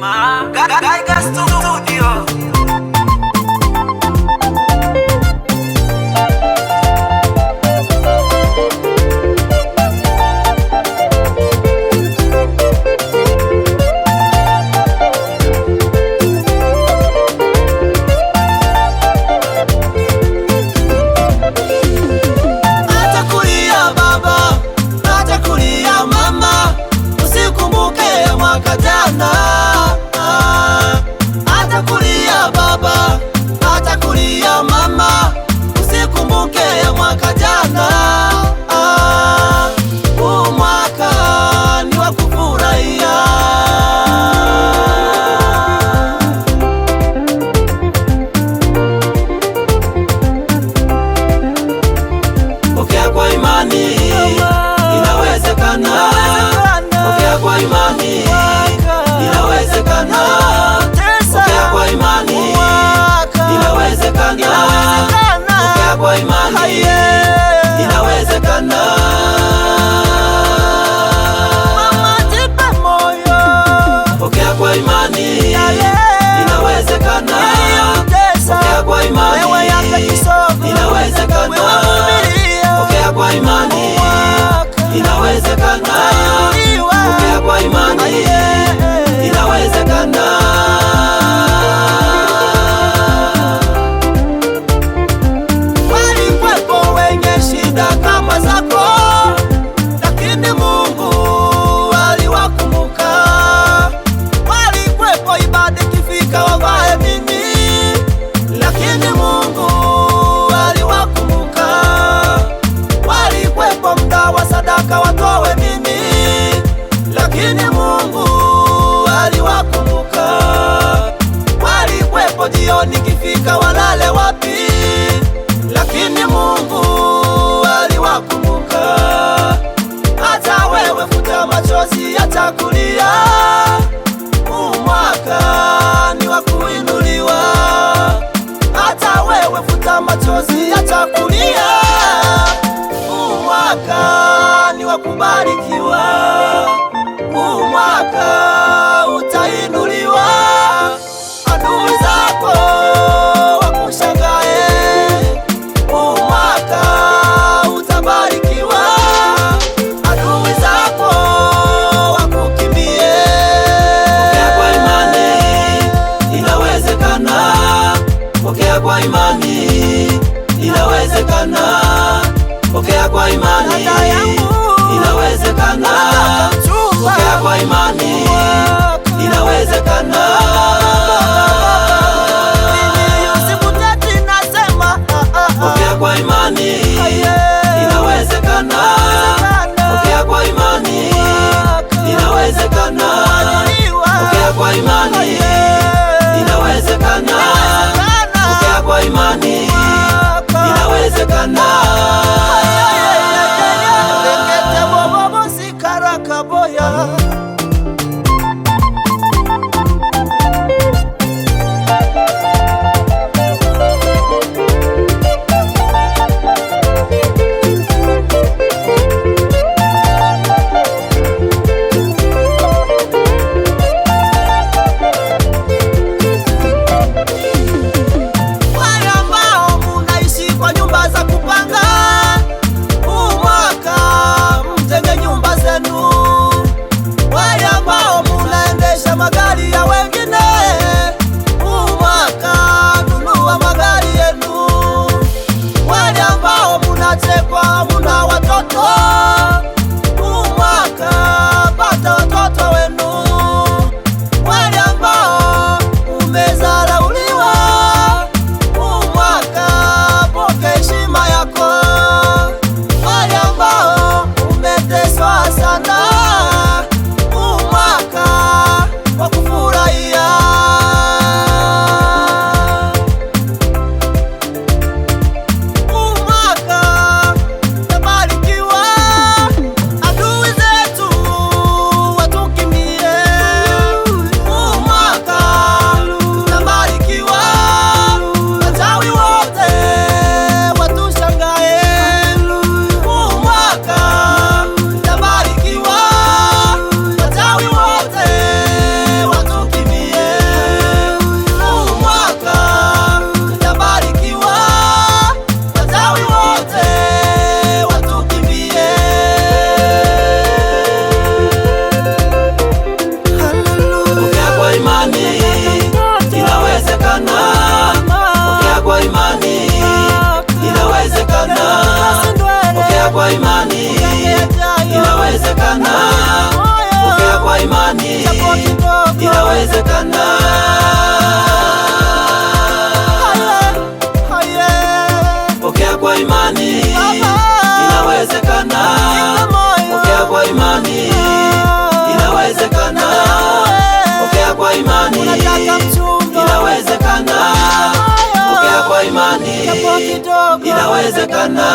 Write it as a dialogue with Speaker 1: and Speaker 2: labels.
Speaker 1: Geiger Studio.
Speaker 2: Kwa imani inawezekana. Mama jipe moyo, pokea kwa imani inawezekana. Pokea kwa imani inawezekana. Pokea kwa imani inawezekana. Pokea kwa imani inawezekana. Watowe mimi, lakini Mungu aliwakumbuka. Walikwepo jioni kifika, walale wapi? Lakini Mungu aliwakumbuka. Hata wewe futa machozi, acha kulia. Huu mwaka ni wa kuinuliwa. Hata wewe futa machozi, acha kulia. Huu mwaka kubarikiwa, huu mwaka utainuliwa. Adui zako wakushangae, huu mwaka utabarikiwa. Adui zako wakukimbie. Pokea kwa imani inawezekana. Pokea kwa imani inawezekana. Pokea kwa imani inawezekana. Pokea kwa imani inawezekana. Pokea kwa imani inawezekana. Pokea kwa imani inawezekana. Pokea kwa imani inawezekana. Pokea kwa imani inawezekana. kwa imani, inawezekana. Pokea kwa imani, inawezekana. Pokea kwa imani, inawezekana. Pokea kwa imani, inawezekana. Pokea kwa imani, inawezekana. Pokea kwa imani, inawezekana.